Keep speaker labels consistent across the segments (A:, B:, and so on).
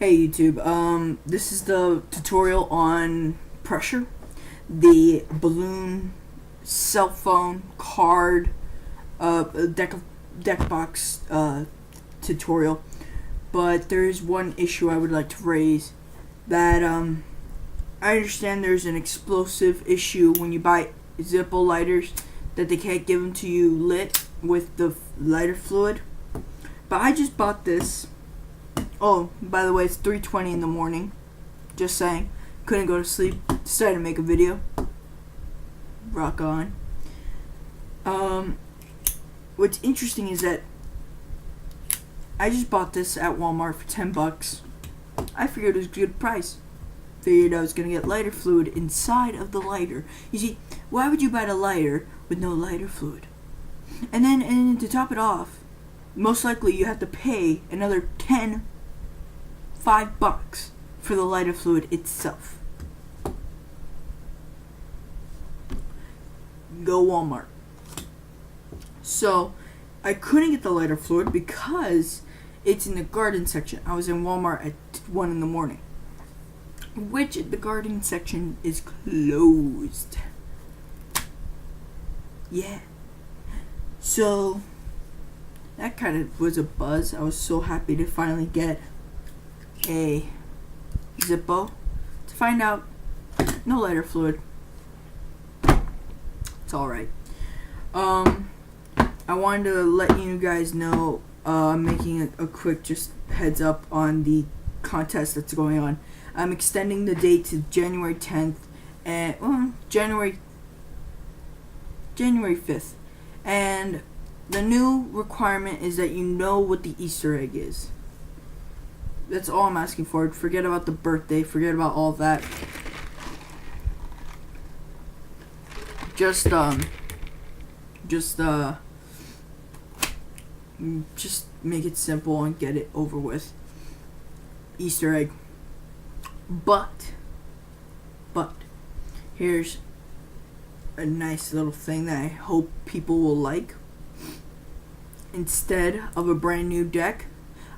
A: Hey YouTube, this is the tutorial on pressure, the balloon, cell phone, card, deck box tutorial. But there is one issue I would like to raise, that I understand there's an explosive issue when you buy Zippo lighters, that they can't give them to you lit with the lighter fluid. But I just bought this. Oh, by the way, it's 3:20 in the morning. Just saying. Couldn't go to sleep. Decided to make a video. Rock on. What's interesting is that I just bought this at Walmart for $10. I figured it was a good price. Figured I was going to get lighter fluid inside of the lighter. You see, why would you buy the lighter with no lighter fluid? And then to top it off, most likely you have to pay another $5 for the lighter fluid itself. Go Walmart. So I couldn't get the lighter fluid because it's in the garden section. I was in Walmart at 1 in the morning, which the garden section is closed. Yeah. So that kind of was a buzz. I was so happy to finally get a Zippo, to find out no lighter fluid. It's alright. I wanted to let you guys know, I'm making a quick just heads up on the contest that's going on. I'm extending the date to January 10th and January 5th. And the new requirement is that you know what the Easter egg is. That's all I'm asking for. Forget about the birthday. Forget about all that. Just make it simple and get it over with. Easter egg. But here's a nice little thing that I hope people will like. Instead of a brand new deck,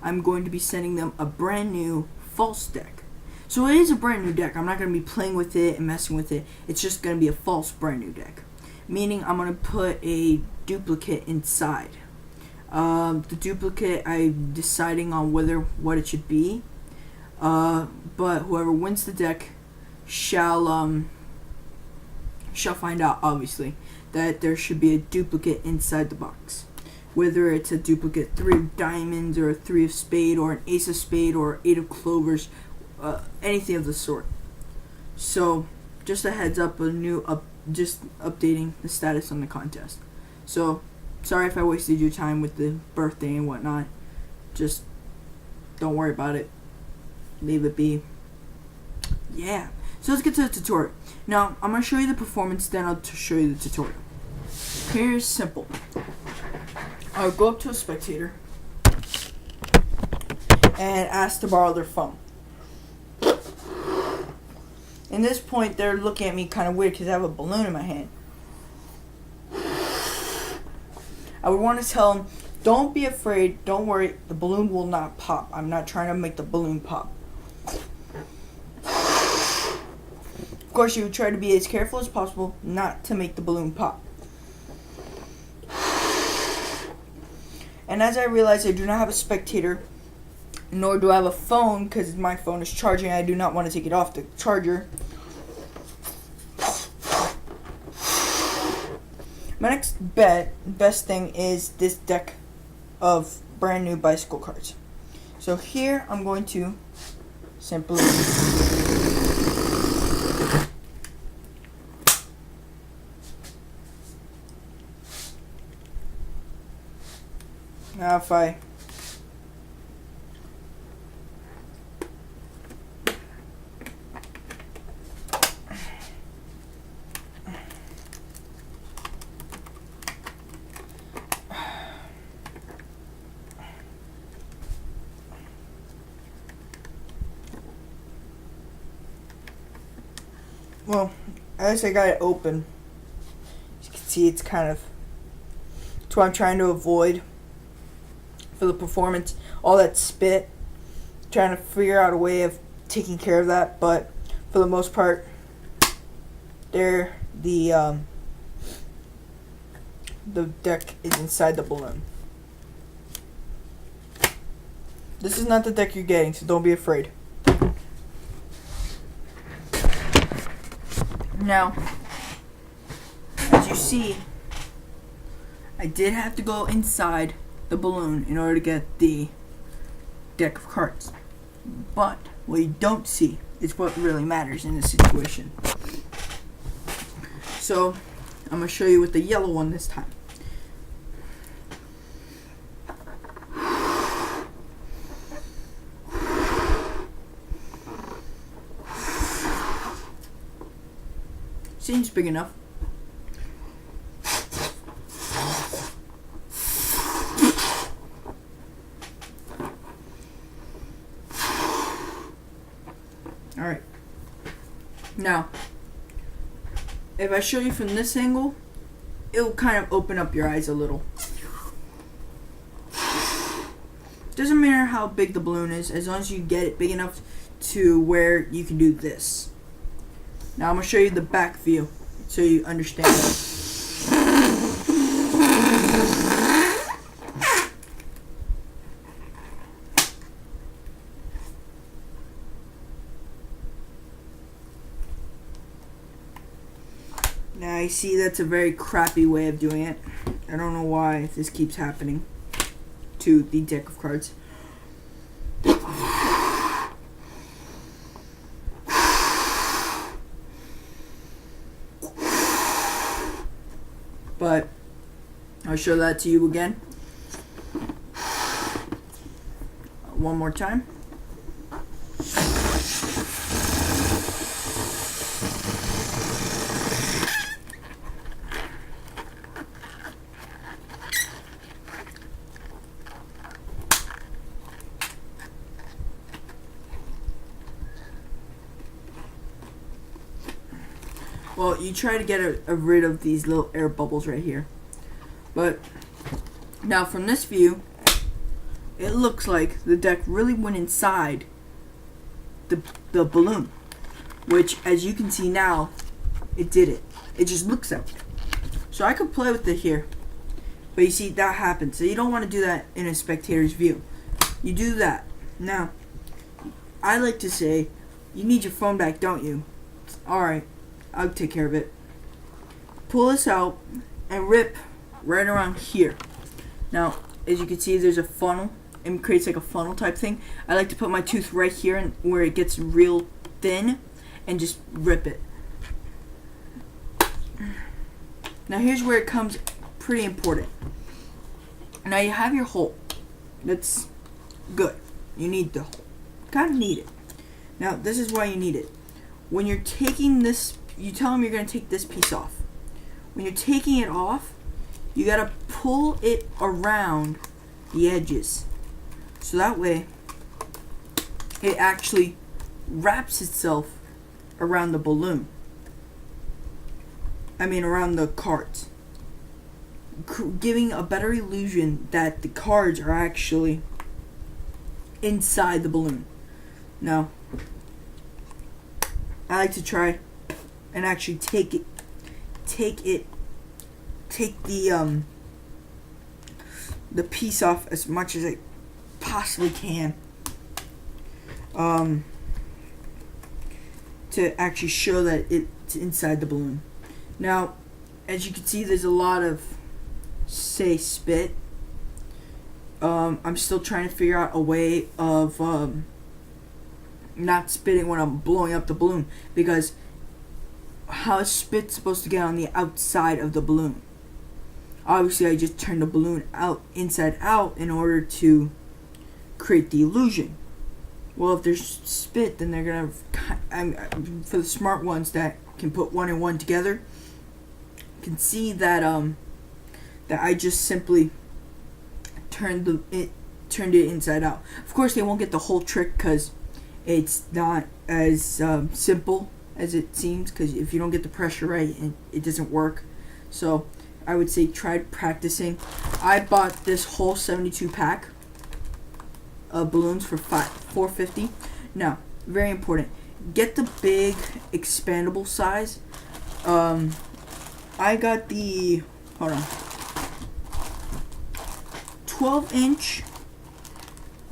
A: I'm going to be sending them a brand new false deck. So it is a brand new deck. I'm not going to be playing with it and messing with it. It's just going to be a false brand new deck. Meaning I'm going to put a duplicate inside. The duplicate, I'm deciding on what it should be. But whoever wins the deck shall find out, obviously, that there should be a duplicate inside the box. Whether it's a duplicate 3 of diamonds or a 3 of spade or an ace of spade or 8 of clovers, anything of the sort. So just a heads up, just updating the status on the contest. So sorry if I wasted your time with the birthday and whatnot. Just don't worry about it. Leave it be. Yeah. So let's get to the tutorial. Now I'm going to show you the performance, then I'll show you the tutorial. Here's simple. I'll go up to a spectator and ask to borrow their phone. In this point, they're looking at me kind of weird because I have a balloon in my hand. I would want to tell them, don't be afraid, don't worry, the balloon will not pop. I'm not trying to make the balloon pop. Of course, you would try to be as careful as possible not to make the balloon pop. And as I realize I do not have a spectator, nor do I have a phone, because my phone is charging, I do not want to take it off the charger. My next best thing is this deck of brand new bicycle cards. So here I'm going to simply now if I well, as I got it open, as you can see, it's kind of, it's what I'm trying to avoid for the performance. All that spit, trying to figure out a way of taking care of that, but for the most part, the deck is inside the balloon. This is not the deck you're getting, so don't be afraid. Now, as you see, I did have to go inside the balloon in order to get the deck of cards. But what you don't see is what really matters in this situation. So, I'm going to show you with the yellow one this time. Seems big enough. Alright. Now, if I show you from this angle, it will kind of open up your eyes a little. Doesn't matter how big the balloon is, as long as you get it big enough to where you can do this. Now I'm going to show you the back view so you understand. Now I see that's a very crappy way of doing it. I don't know why this keeps happening to the deck of cards. But I'll show that to you again. One more time. Well, you try to get rid of these little air bubbles right here. But now from this view, it looks like the deck really went inside the balloon. Which, as you can see now, it did it. It just looks out. So I could play with it here. But you see, that happens. So you don't want to do that in a spectator's view. You do that. Now, I like to say, you need your phone back, don't you? Alright. I'll take care of it. Pull this out and rip right around here. Now, as you can see, there's a funnel. It creates like a funnel type thing. I like to put my tooth right here and where it gets real thin and just rip it. Now here's where it comes pretty important. Now you have your hole. That's good. You need the hole. Kind of need it. Now this is why you need it. When you're taking this, you tell them you're going to take this piece off. When you're taking it off, you got to pull it around the edges. So that way, it actually wraps itself around the balloon. Around the cards. Giving a better illusion that the cards are actually inside the balloon. Now, I like to try and actually take the piece off as much as I possibly can, to actually show that it's inside the balloon. Now, as you can see, there's a lot of, say, spit. I'm still trying to figure out a way of not spitting when I'm blowing up the balloon, because how is spit supposed to get on the outside of the balloon? Obviously, I just turned the balloon inside out in order to create the illusion. Well, if there's spit, then they're gonna. For the smart ones that can put one and one together, can see that that I just simply turned it inside out. Of course, they won't get the whole trick because it's not as simple as it seems. Because if you don't get the pressure right, it doesn't work. So I would say try practicing. I bought this whole 72 pack of balloons for $4.50. Now, very important, get the big expandable size. I got the 12-inch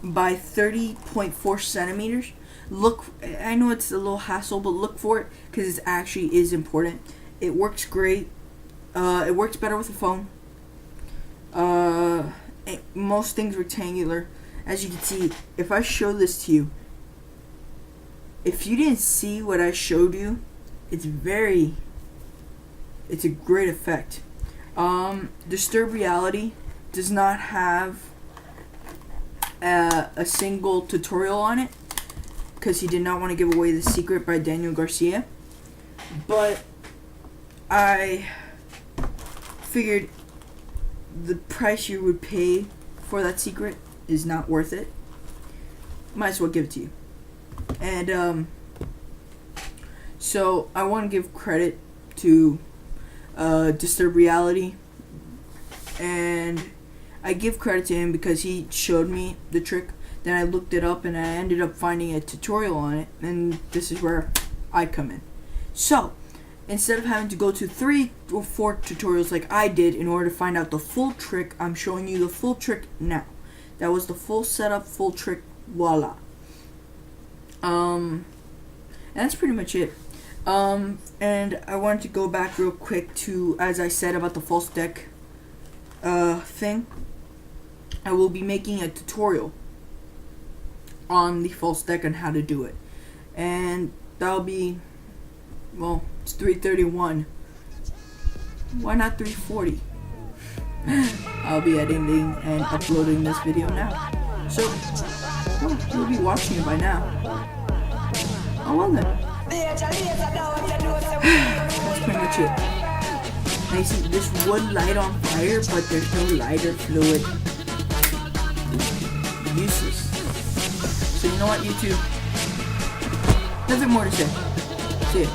A: by 30.4 centimeters. Look, I know it's a little hassle, but look for it because it actually is important. It works great. It works better with a phone. Most things rectangular. As you can see, if I show this to you, if you didn't see what I showed you, it's a great effect. Disturb Reality does not have a single tutorial on it because he did not want to give away the secret by Daniel Garcia. But I figured the price you would pay for that secret is not worth it. Might as well give it to you. And so I want to give credit to Disturb Reality, and I give credit to him because he showed me the trick. Then I looked it up and I ended up finding a tutorial on it, and this is where I come in. So instead of having to go to 3 or 4 tutorials like I did in order to find out the full trick, I'm showing you the full trick now. That was the full setup, full trick, voila. And that's pretty much it. And I wanted to go back real quick to, as I said about the false deck thing. I will be making a tutorial on the false deck and how to do it. And that'll be, well, it's 3:31. Why not 3:40? I'll be editing and uploading this video now. So, well, you'll be watching it by now. Oh well then. That's pretty much it. Now you see, this would light on fire, but there's no lighter fluid. Useless. So you know what, YouTube? Nothing more to say. See ya.